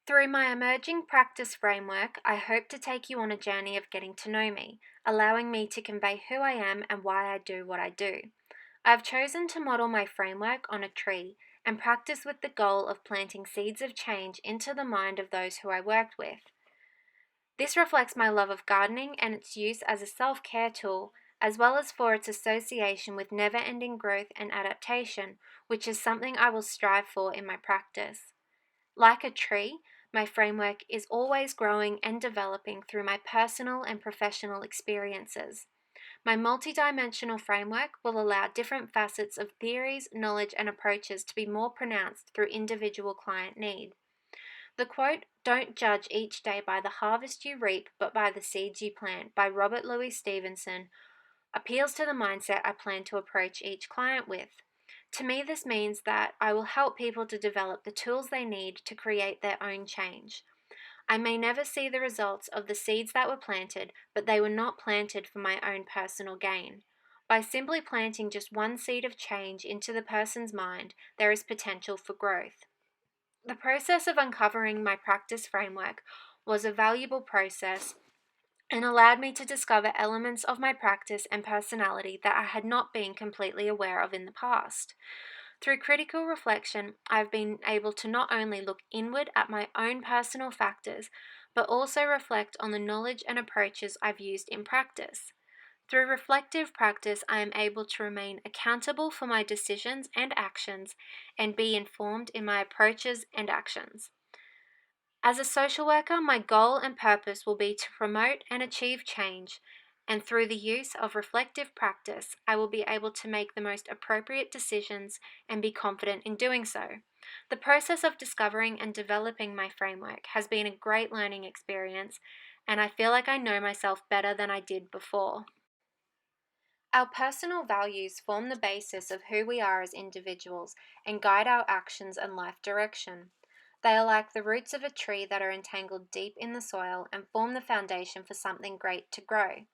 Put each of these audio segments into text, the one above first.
Through my emerging practice framework, I hope to take you on a journey of getting to know me, allowing me to convey who I am and why I do what I do. I've chosen to model my framework on a tree and practice with the goal of planting seeds of change into the mind of those who I worked with. This reflects my love of gardening and its use as a self care tool, as well as for its association with never ending growth and adaptation, which is something I will strive for in my practice. Like a tree, my framework is always growing and developing through my personal and professional experiences. My multidimensional framework will allow different facets of theories, knowledge, and approaches to be more pronounced through individual client need. The quote, "Don't judge each day by the harvest you reap, but by the seeds you plant," by Robert Louis Stevenson, appeals to the mindset I plan to approach each client with. To me, this means that I will help people to develop the tools they need to create their own change. I may never see the results of the seeds that were planted, but they were not planted for my own personal gain. By simply planting just one seed of change into the person's mind, there is potential for growth. The process of uncovering my practice framework was a valuable process and allowed me to discover elements of my practice and personality that I had not been completely aware of in the past. Through critical reflection, I've been able to not only look inward at my own personal factors, but also reflect on the knowledge and approaches I've used in practice. Through reflective practice, I am able to remain accountable for my decisions and actions and be informed in my approaches and actions. As a social worker, my goal and purpose will be to promote and achieve change, and through the use of reflective practice, I will be able to make the most appropriate decisions and be confident in doing so. The process of discovering and developing my framework has been a great learning experience, and I feel like I know myself better than I did before. Our personal values form the basis of who we are as individuals and guide our actions and life direction. They are like the roots of a tree that are entangled deep in the soil and form the foundation for something great to grow.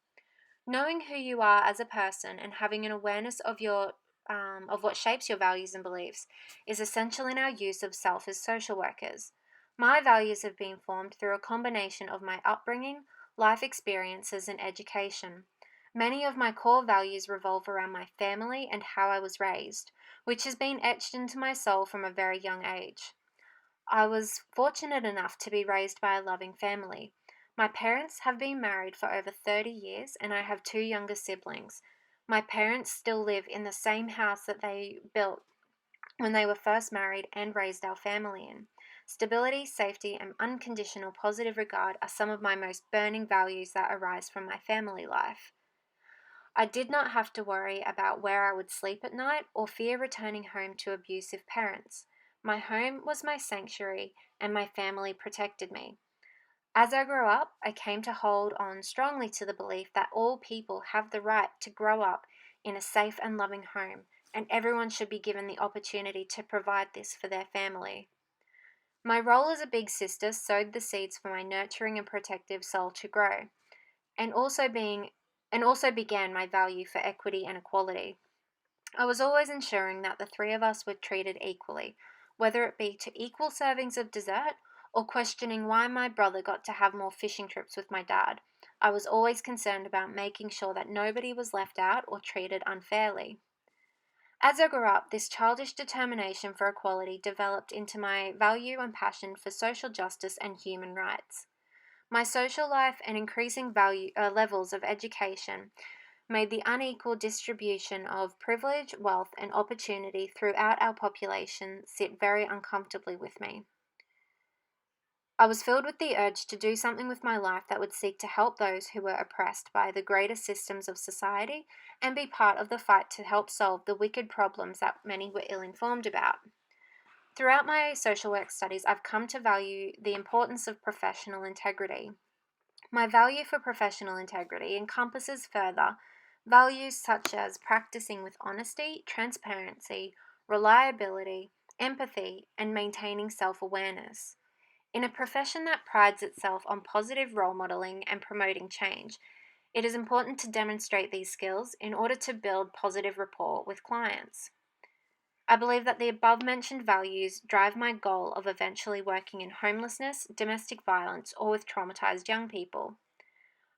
Knowing who you are as a person and having an awareness of what shapes your values and beliefs is essential in our use of self as social workers. My values have been formed through a combination of my upbringing, life experiences, and education. Many of my core values revolve around my family and how I was raised, which has been etched into my soul from a very young age. I was fortunate enough to be raised by a loving family. My parents have been married for over 30 years and I have two younger siblings. My parents still live in the same house that they built when they were first married and raised our family in. Stability, safety, and unconditional positive regard are some of my most burning values that arise from my family life. I did not have to worry about where I would sleep at night or fear returning home to abusive parents. My home was my sanctuary, and my family protected me. As I grew up, I came to hold on strongly to the belief that all people have the right to grow up in a safe and loving home, and everyone should be given the opportunity to provide this for their family. My role as a big sister sowed the seeds for my nurturing and protective soul to grow, and also began my value for equity and equality. I was always ensuring that the three of us were treated equally, whether it be to equal servings of dessert or questioning why my brother got to have more fishing trips with my dad. I was always concerned about making sure that nobody was left out or treated unfairly. As I grew up, this childish determination for equality developed into my value and passion for social justice and human rights. My social life and increasing levels of education made the unequal distribution of privilege, wealth, and opportunity throughout our population sit very uncomfortably with me. I was filled with the urge to do something with my life that would seek to help those who were oppressed by the greater systems of society and be part of the fight to help solve the wicked problems that many were ill informed about. Throughout my social work studies, I've come to value the importance of professional integrity. My value for professional integrity encompasses further values such as practicing with honesty, transparency, reliability, empathy, and maintaining self awareness. In a profession that prides itself on positive role modeling and promoting change, it is important to demonstrate these skills in order to build positive rapport with clients. I believe that the above mentioned values drive my goal of eventually working in homelessness, domestic violence, or with traumatized young people.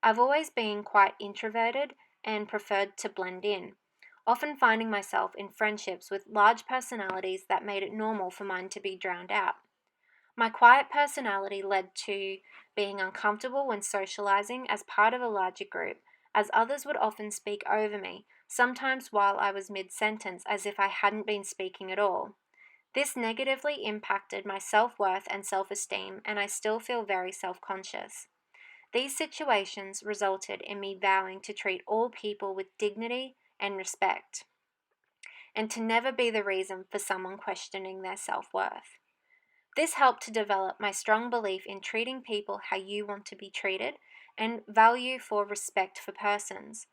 I've always been quite introverted and preferred to blend in, often finding myself in friendships with large personalities that made it normal for mine to be drowned out. My quiet personality led to being uncomfortable when socializing as part of a larger group, as others would often speak over me, sometimes while I was mid sentence as if I hadn't been speaking at all. This negatively impacted my self worth and self esteem, and I still feel very self conscious. These situations resulted in me vowing to treat all people with dignity and respect, and to never be the reason for someone questioning their self worth. This helped to develop my strong belief in treating people how you want to be treated and value for respect for persons.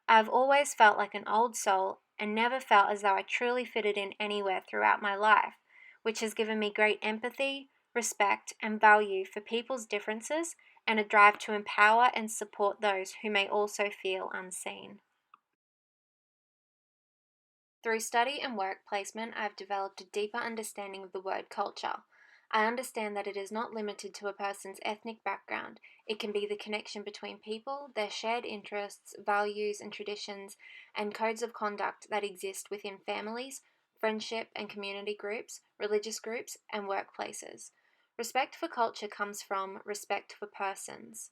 I have always felt like an old soul and never felt as though I truly fitted in anywhere throughout my life, which has given me great empathy, respect, and value for people's differences and a drive to empower and support those who may also feel unseen. Through study and work placement, I have developed a deeper understanding of the word culture. I understand that it is not limited to a person's ethnic background. It can be the connection between people, their shared interests, values, and traditions, and codes of conduct that exist within families, friendship and community groups, religious groups, and workplaces. Respect for culture comes from respect for persons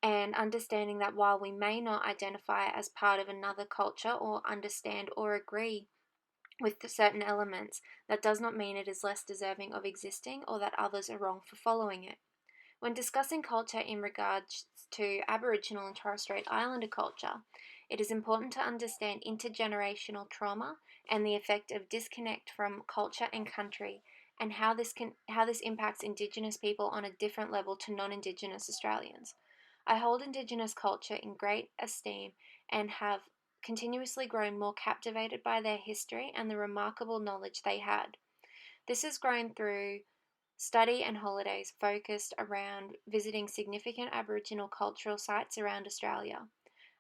and understanding that while we may not identify as part of another culture or understand or agree with certain elements, that does not mean it is less deserving of existing or that others are wrong for following it. When discussing culture in regards to Aboriginal and Torres Strait Islander culture, it is important to understand intergenerational trauma and the effect of disconnect from culture and country, and how this impacts Indigenous people on a different level to non-Indigenous Australians. I hold Indigenous culture in great esteem and have continuously grown more captivated by their history and the remarkable knowledge they had. This has grown through study and holidays focused around visiting significant Aboriginal cultural sites around Australia.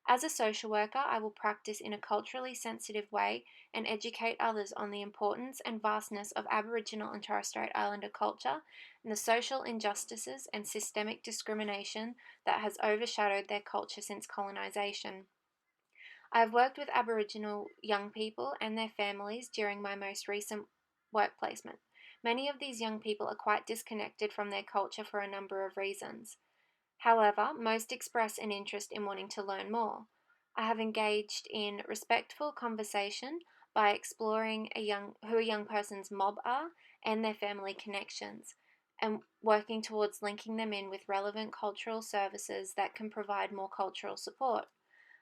As a social worker, I will practice in a culturally sensitive way and educate others on the importance and vastness of Aboriginal and Torres Strait Islander culture and the social injustices and systemic discrimination that has overshadowed their culture since colonisation. I have worked with Aboriginal young people and their families during my most recent work placement. Many of these young people are quite disconnected from their culture for a number of reasons. However, most express an interest in wanting to learn more. I have engaged in respectful conversation by exploring who a young person's mob are and their family connections, and working towards linking them in with relevant cultural services that can provide more cultural support.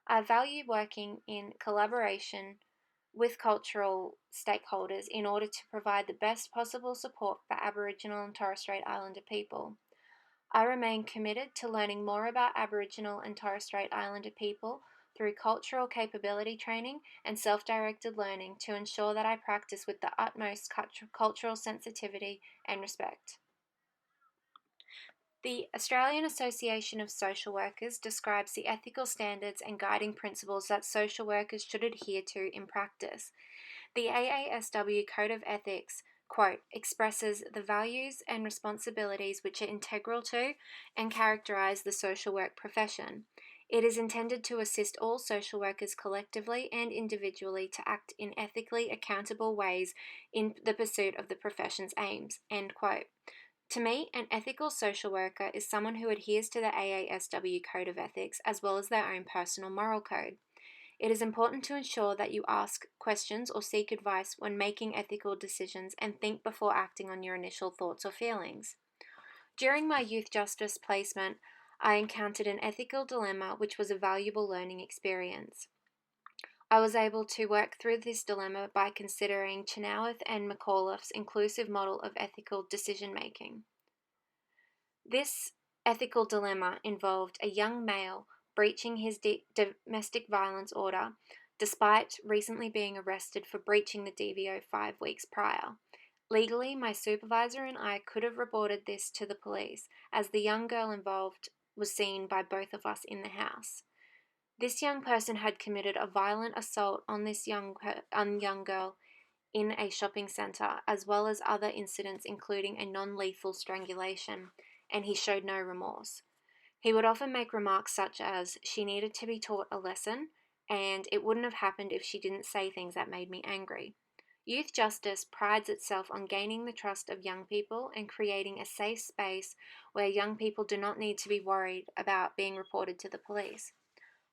I value working in collaboration with cultural stakeholders in order to provide the best possible support for Aboriginal and Torres Strait Islander people. I remain committed to learning more about Aboriginal and Torres Strait Islander people through cultural capability training and self directed learning to ensure that I practice with the utmost cultural sensitivity and respect. The Australian Association of Social Workers describes the ethical standards and guiding principles that social workers should adhere to in practice. The AASW Code of Ethics, quote, expresses the values and responsibilities which are integral to and characterize the social work profession. It is intended to assist all social workers collectively and individually to act in ethically accountable ways in the pursuit of the profession's aims, end quote. To me, an ethical social worker is someone who adheres to the AASW Code of Ethics as well as their own personal moral code. It is important to ensure that you ask questions or seek advice when making ethical decisions and think before acting on your initial thoughts or feelings. During my youth justice placement, I encountered an ethical dilemma which was a valuable learning experience. I was able to work through this dilemma by considering Chenoweth and McAuliffe's inclusive model of ethical decision making. This ethical dilemma involved a young male breaching his domestic violence order despite recently being arrested for breaching the DVO 5 weeks prior. Legally, my supervisor and I could have reported this to the police, as the young girl involved was seen by both of us in the house. This young person had committed a violent assault on this young girl in a shopping centre, as well as other incidents, including a non lethal strangulation, and he showed no remorse. He would often make remarks such as, "She needed to be taught a lesson, and it wouldn't have happened if she didn't say things that made me angry." Youth justice prides itself on gaining the trust of young people and creating a safe space where young people do not need to be worried about being reported to the police.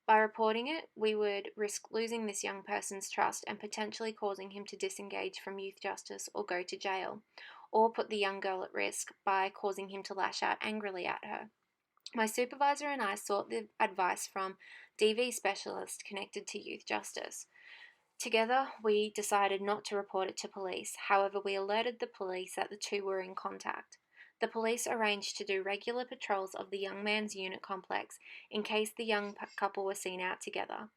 By reporting it, we would risk losing this young person's trust and potentially causing him to disengage from youth justice or go to jail, or put the young girl at risk by causing him to lash out angrily at her. My supervisor and I sought the advice from DV specialists connected to youth justice. Together, we decided not to report it to police. However, we alerted the police that the two were in contact. The police arranged to do regular patrols of the young man's unit complex in case the young couple were seen out together.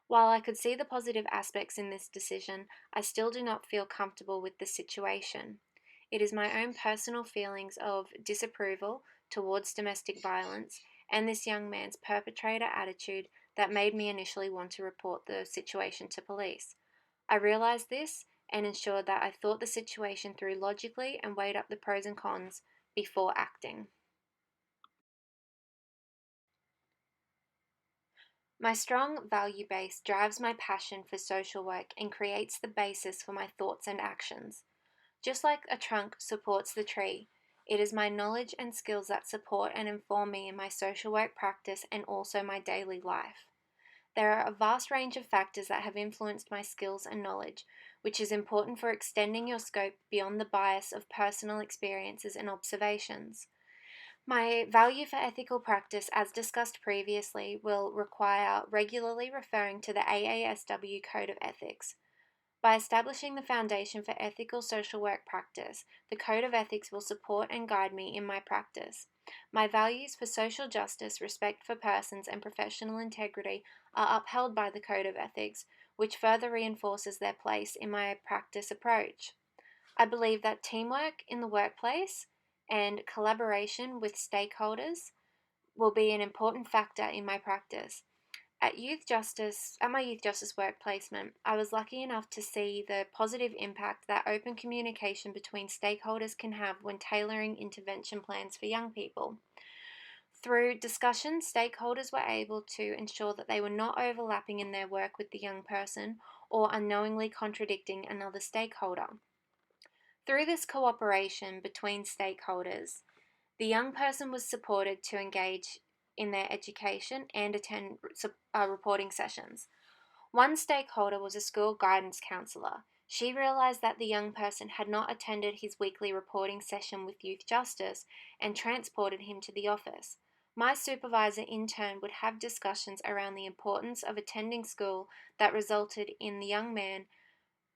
While I could see the positive aspects in this decision, I still do not feel comfortable with the situation. It is my own personal feelings of disapproval towards domestic violence and this young man's perpetrator attitude that made me initially want to report the situation to police. I realized this and ensured that I thought the situation through logically and weighed up the pros and cons before acting. My strong value base drives my passion for social work and creates the basis for my thoughts and actions. Just like a trunk supports the tree, it is my knowledge and skills that support and inform me in my social work practice and also my daily life. There are a vast range of factors that have influenced my skills and knowledge, which is important for extending your scope beyond the bias of personal experiences and observations. My value for ethical practice, as discussed previously, will require regularly referring to the AASW Code of Ethics. By establishing the foundation for ethical social work practice, the Code of Ethics will support and guide me in my practice. My values for social justice, respect for persons, and professional integrity are upheld by the Code of Ethics, which further reinforces their place in my practice approach. I believe that teamwork in the workplace and collaboration with stakeholders will be an important factor in my practice. At my youth justice work placement, I was lucky enough to see the positive impact that open communication between stakeholders can have when tailoring intervention plans for young people. Through discussion, stakeholders were able to ensure that they were not overlapping in their work with the young person or unknowingly contradicting another stakeholder. Through this cooperation between stakeholders, the young person was supported to engage in their education and attend reporting sessions. One stakeholder was a school guidance counsellor. She realised that the young person had not attended his weekly reporting session with Youth Justice and transported him to the office. My supervisor, in turn, would have discussions around the importance of attending school that resulted in the young man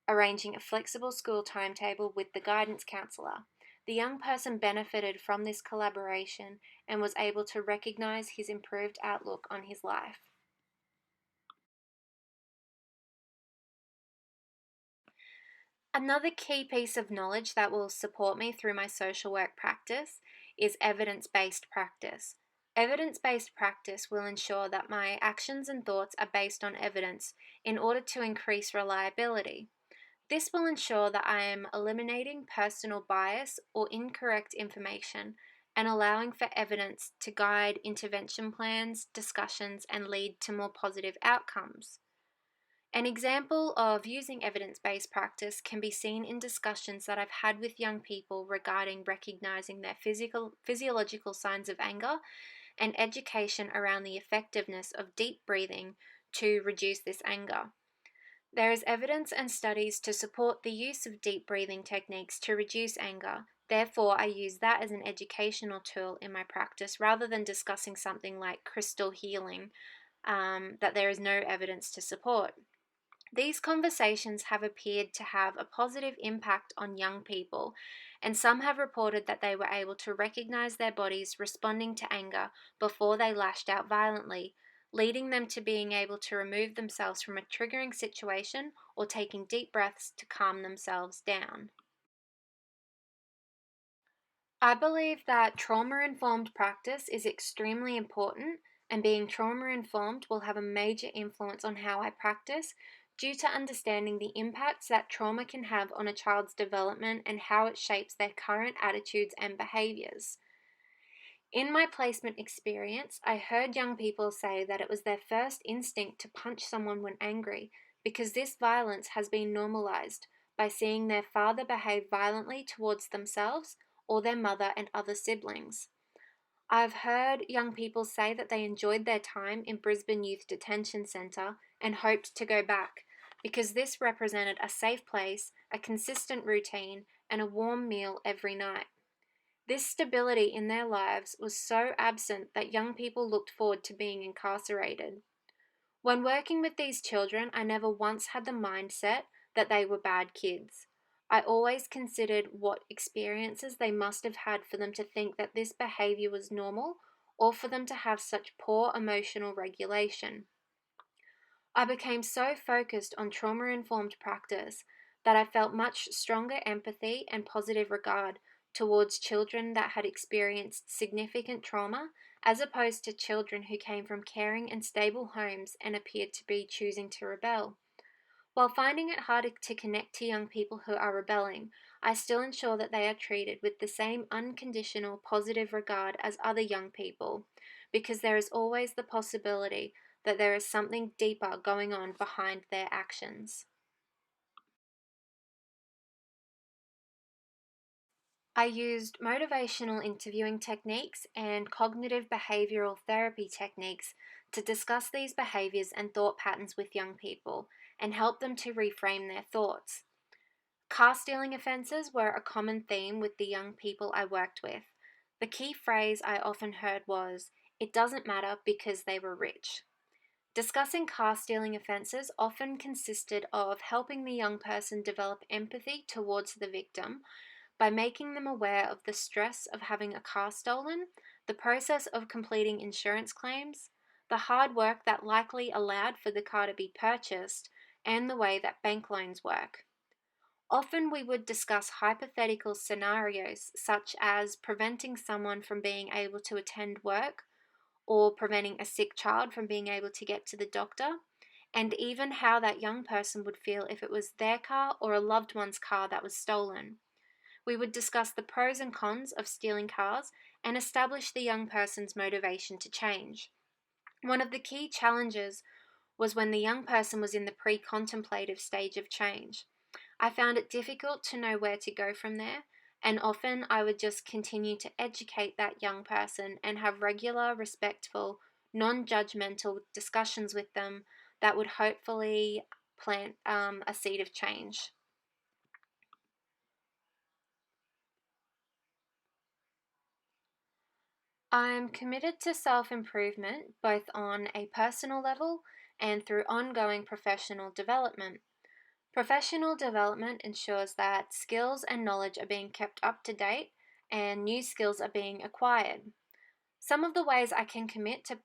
arranging a flexible school timetable with the guidance counsellor. The young person benefited from this collaboration and was able to recognise his improved outlook on his life. Another key piece of knowledge that will support me through my social work practice is evidence based practice. Evidence based practice will ensure that my actions and thoughts are based on evidence in order to increase reliability. This will ensure that I am eliminating personal bias or incorrect information and allowing for evidence to guide intervention plans, discussions, and lead to more positive outcomes. An example of using evidence based practice can be seen in discussions that I've had with young people regarding recognizing their physiological signs of anger and education around the effectiveness of deep breathing to reduce this anger. There is evidence and studies to support the use of deep breathing techniques to reduce anger. Therefore, I use that as an educational tool in my practice rather than discussing something like crystal healing that there is no evidence to support. These conversations have appeared to have a positive impact on young people, and some have reported that they were able to recognize their bodies responding to anger before they lashed out violently, leading them to being able to remove themselves from a triggering situation or taking deep breaths to calm themselves down. I believe that trauma informed practice is extremely important, and being trauma informed will have a major influence on how I practice due to understanding the impacts that trauma can have on a child's development and how it shapes their current attitudes and behaviors. In my placement experience, I heard young people say that it was their first instinct to punch someone when angry because this violence has been normalized by seeing their father behave violently towards themselves or their mother and other siblings. I've heard young people say that they enjoyed their time in Brisbane Youth Detention Centre and hoped to go back because this represented a safe place, a consistent routine, and a warm meal every night. This stability in their lives was so absent that young people looked forward to being incarcerated. When working with these children, I never once had the mindset that they were bad kids. I always considered what experiences they must have had for them to think that this behavior was normal or for them to have such poor emotional regulation. I became so focused on trauma informed practice that I felt much stronger empathy and positive regard towards children that had experienced significant trauma as opposed to children who came from caring and stable homes and appeared to be choosing to rebel. While finding it harder to connect to young people who are rebelling, I still ensure that they are treated with the same unconditional positive regard as other young people, because there is always the possibility that there is something deeper going on behind their actions. I used motivational interviewing techniques and cognitive behavioral therapy techniques to discuss these behaviors and thought patterns with young people and help them to reframe their thoughts. Car stealing offences were a common theme with the young people I worked with. The key phrase I often heard was, "It doesn't matter because they were rich." Discussing car stealing offences often consisted of helping the young person develop empathy towards the victim by making them aware of the stress of having a car stolen, the process of completing insurance claims, the hard work that likely allowed for the car to be purchased, and the way that bank loans work. Often we would discuss hypothetical scenarios such as preventing someone from being able to attend work or preventing a sick child from being able to get to the doctor, and even how that young person would feel if it was their car or a loved one's car that was stolen. We would discuss the pros and cons of stealing cars and establish the young person's motivation to change. One of the key challenges was when the young person was in the pre contemplative stage of change. I found it difficult to know where to go from there, and often I would just continue to educate that young person and have regular, respectful, non judgmental discussions with them that would hopefully plant a seed of change. I'm committed to self improvement both on a personal level and through ongoing professional development. Professional development ensures that skills and knowledge are being kept up to date and new skills are being acquired. Some of the ways I can commit to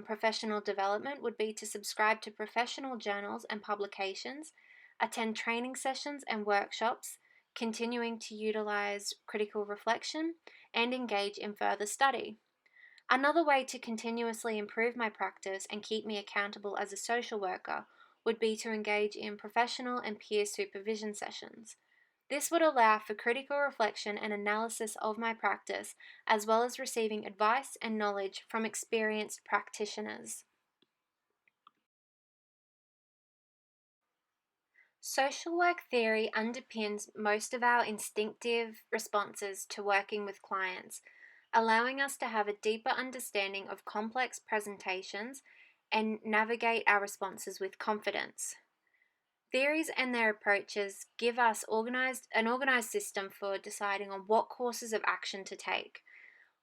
professional development would be to subscribe to professional journals and publications, attend training sessions and workshops, continuing to utilize critical reflection, and engage in further study. Another way to continuously improve my practice and keep me accountable as a social worker would be to engage in professional and peer supervision sessions. This would allow for critical reflection and analysis of my practice, as well as receiving advice and knowledge from experienced practitioners. Social work theory underpins most of our instinctive responses to working with clients, allowing us to have a deeper understanding of complex presentations and navigate our responses with confidence. Theories and their approaches give us an organized system for deciding on what courses of action to take.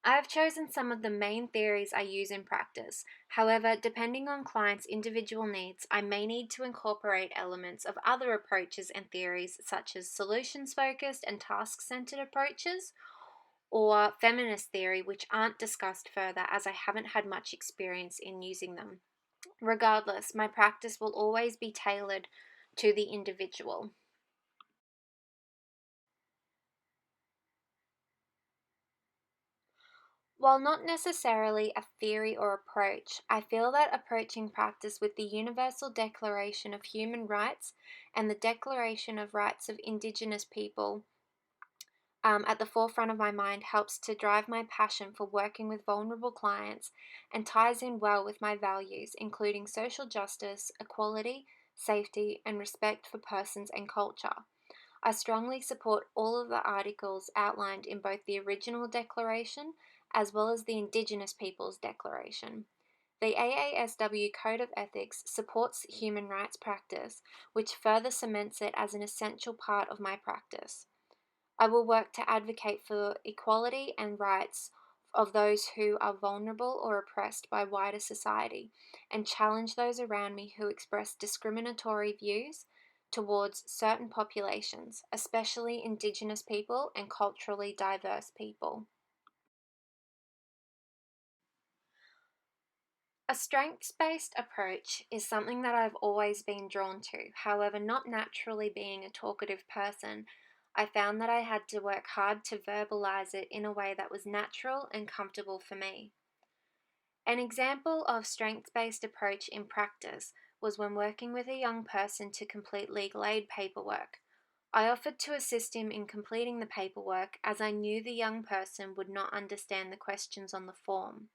I have chosen some of the main theories I use in practice. However, depending on clients' individual needs, I may need to incorporate elements of other approaches and theories, such as solutions focused and task centered approaches, or feminist theory, which aren't discussed further as I haven't had much experience in using them. Regardless, my practice will always be tailored to the individual. While not necessarily a theory or approach, I feel that approaching practice with the Universal Declaration of Human Rights and the Declaration of Rights of Indigenous People at the forefront of my mind helps to drive my passion for working with vulnerable clients and ties in well with my values, including social justice, equality, safety, and respect for persons and culture. I strongly support all of the articles outlined in both the original declaration as well as the Indigenous Peoples Declaration. The AASW Code of Ethics supports human rights practice, which further cements it as an essential part of my practice. I will work to advocate for equality and rights of those who are vulnerable or oppressed by wider society and challenge those around me who express discriminatory views towards certain populations, especially Indigenous people and culturally diverse people. A strengths based approach is something that I've always been drawn to. However, not naturally being a talkative person, I found that I had to work hard to verbalize it in a way that was natural and comfortable for me. An example of strengths based approach in practice was when working with a young person to complete legal aid paperwork. I offered to assist him in completing the paperwork as I knew the young person would not understand the questions on the form.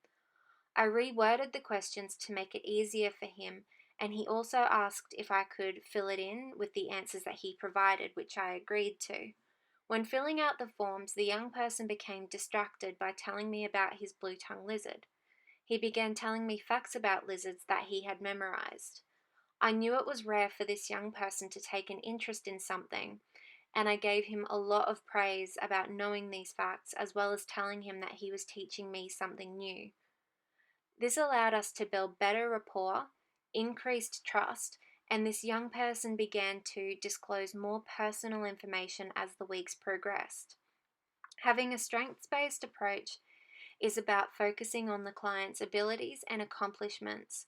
I reworded the questions to make it easier for him, and he also asked if I could fill it in with the answers that he provided, which I agreed to. When filling out the forms, the young person became distracted by telling me about his blue tongue lizard. He began telling me facts about lizards that he had memorized. I knew it was rare for this young person to take an interest in something, and I gave him a lot of praise about knowing these facts as well as telling him that he was teaching me something new. This allowed us to build better rapport, increased trust, and this young person began to disclose more personal information as the weeks progressed. Having a strengths based approach is about focusing on the client's abilities and accomplishments,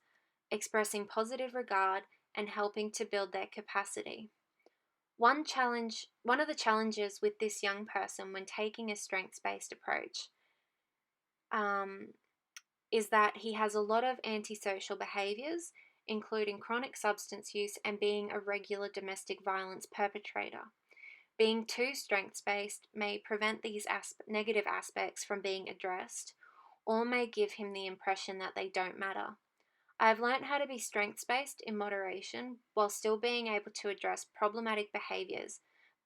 expressing positive regard, and helping to build their capacity. One of the challenges with this young person when taking a strengths based approach um, is that he has a lot of antisocial behaviors, including chronic substance use and being a regular domestic violence perpetrator. Being too strengths based may prevent these negative aspects from being addressed or may give him the impression that they don't matter. I have learned how to be strengths based in moderation while still being able to address problematic behaviors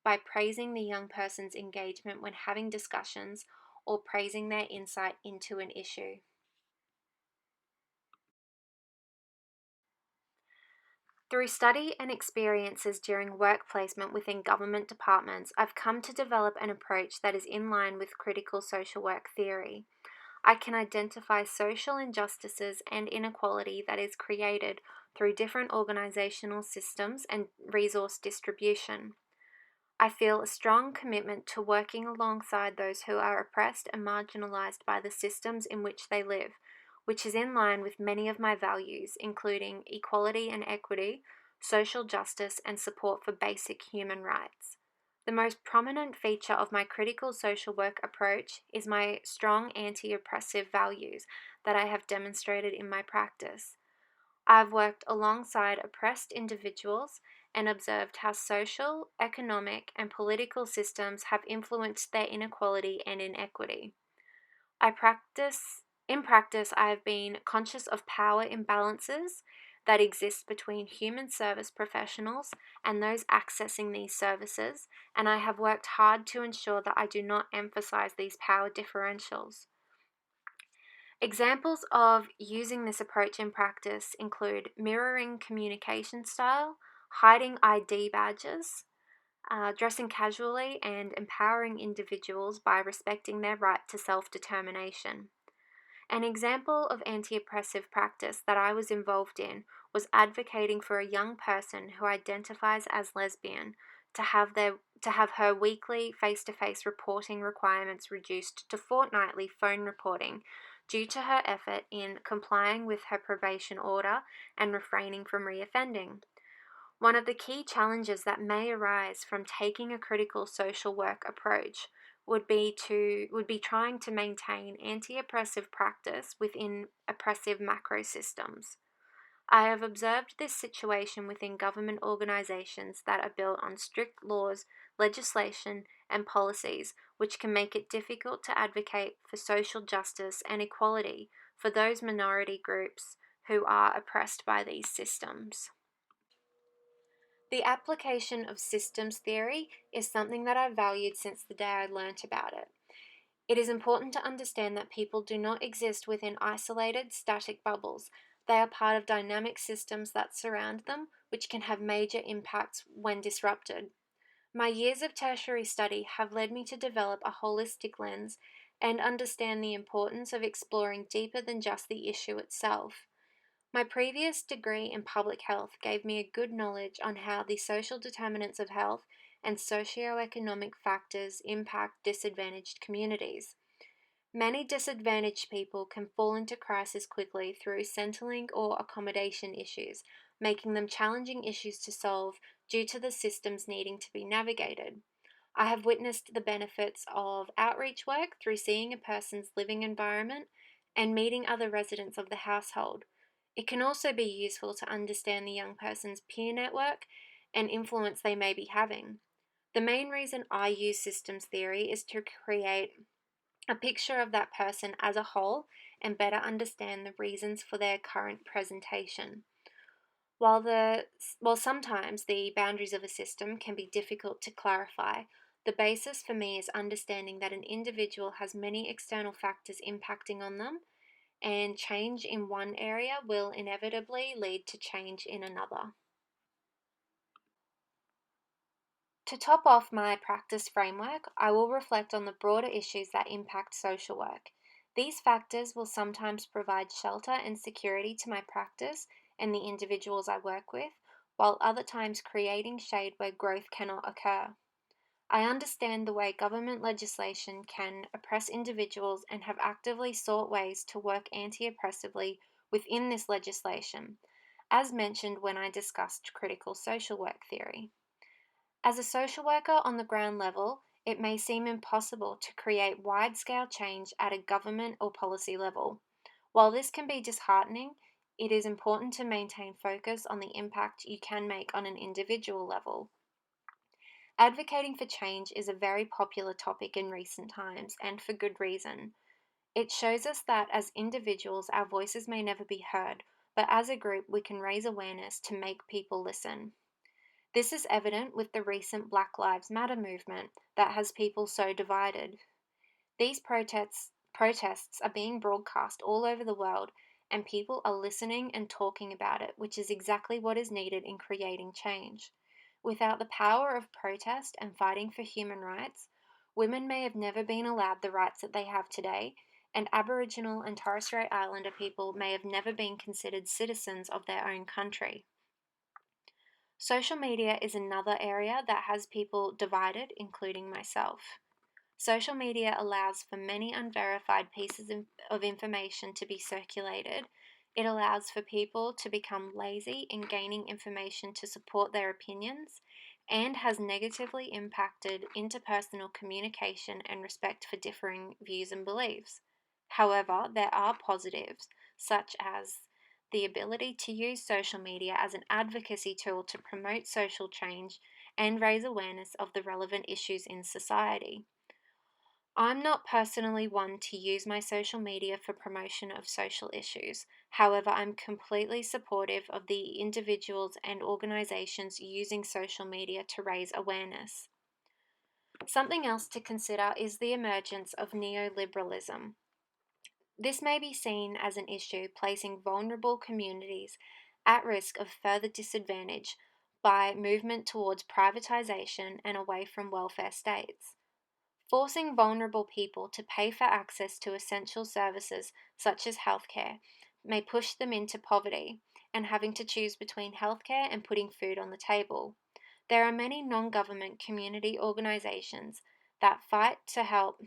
by praising the young person's engagement when having discussions or praising their insight into an issue. Through study and experiences during work placement within government departments, I've come to develop an approach that is in line with critical social work theory. I can identify social injustices and inequality that is created through different organizational systems and resource distribution. I feel a strong commitment to working alongside those who are oppressed and marginalized by the systems in which they live, which is in line with many of my values, including equality and equity, social justice, and support for basic human rights. The most prominent feature of my critical social work approach is my strong anti oppressive values that I have demonstrated in my practice. I've worked alongside oppressed individuals and observed how social, economic, and political systems have influenced their inequality and inequity. In practice, I have been conscious of power imbalances that exist between human service professionals and those accessing these services, and I have worked hard to ensure that I do not emphasize these power differentials. Examples of using this approach in practice include mirroring communication style, hiding ID badges, dressing casually, and empowering individuals by respecting their right to self determination. An example of anti oppressive practice that I was involved in was advocating for a young person who identifies as lesbian to have her weekly face to face reporting requirements reduced to fortnightly phone reporting due to her effort in complying with her probation order and refraining from reoffending. One of the key challenges that may arise from taking a critical social work approach would be trying to maintain anti-oppressive practice within oppressive macro systems. I have observed this situation within government organizations that are built on strict laws, legislation, and policies, which can make it difficult to advocate for social justice and equality for those minority groups who are oppressed by these systems. The application of systems theory is something that I've valued since the day I learnt about it. It is important to understand that people do not exist within isolated, static bubbles. They are part of dynamic systems that surround them, which can have major impacts when disrupted. My years of tertiary study have led me to develop a holistic lens and understand the importance of exploring deeper than just the issue itself. My previous degree in public health gave me a good knowledge on how the social determinants of health and socioeconomic factors impact disadvantaged communities. Many disadvantaged people can fall into crisis quickly through Centrelink or accommodation issues, making them challenging issues to solve due to the systems needing to be navigated. I have witnessed the benefits of outreach work through seeing a person's living environment and meeting other residents of the household. It can also be useful to understand the young person's peer network and influence they may be having. The main reason I use systems theory is to create a picture of that person as a whole and better understand the reasons for their current presentation. While sometimes the boundaries of a system can be difficult to clarify, the basis for me is understanding that an individual has many external factors impacting on them, and change in one area will inevitably lead to change in another. To top off my practice framework, I will reflect on the broader issues that impact social work. These factors will sometimes provide shelter and security to my practice and the individuals I work with, while other times creating shade where growth cannot occur. I understand the way government legislation can oppress individuals and have actively sought ways to work anti oppressively within this legislation, as mentioned when I discussed critical social work theory. As a social worker on the ground level, it may seem impossible to create wide scale change at a government or policy level. While this can be disheartening, it is important to maintain focus on the impact you can make on an individual level. Advocating for change is a very popular topic in recent times, and for good reason. It shows us that as individuals, our voices may never be heard, but as a group, we can raise awareness to make people listen. This is evident with the recent Black Lives Matter movement that has people so divided. These protests are being broadcast all over the world, and people are listening and talking about it, which is exactly what is needed in creating change. Without the power of protest and fighting for human rights, women may have never been allowed the rights that they have today, and Aboriginal and Torres Strait Islander people may have never been considered citizens of their own country. Social media is another area that has people divided, including myself. Social media allows for many unverified pieces of information to be circulated. It allows for people to become lazy in gaining information to support their opinions and has negatively impacted interpersonal communication and respect for differing views and beliefs. However, there are positives, such as the ability to use social media as an advocacy tool to promote social change and raise awareness of the relevant issues in society. I'm not personally one to use my social media for promotion of social issues. However, I'm completely supportive of the individuals and organizations using social media to raise awareness. Something else to consider is the emergence of neoliberalism. This may be seen as an issue placing vulnerable communities at risk of further disadvantage by movement towards privatization and away from welfare states. Forcing vulnerable people to pay for access to essential services such as healthcare may push them into poverty and having to choose between healthcare and putting food on the table. There are many non government community organizations that fight to help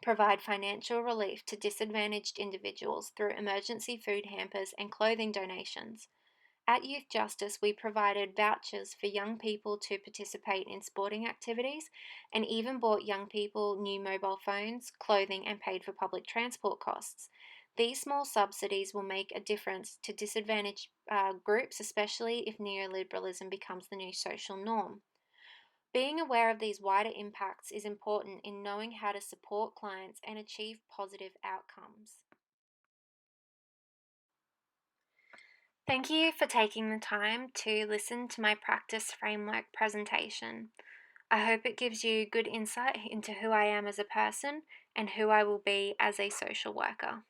provide financial relief to disadvantaged individuals through emergency food hampers and clothing donations. At Youth Justice, we provided vouchers for young people to participate in sporting activities and even bought young people new mobile phones, clothing, and paid for public transport costs. These small subsidies will make a difference to disadvantaged groups, especially if neoliberalism becomes the new social norm. Being aware of these wider impacts is important in knowing how to support clients and achieve positive outcomes. Thank you for taking the time to listen to my practice framework presentation. I hope it gives you good insight into who I am as a person and who I will be as a social worker.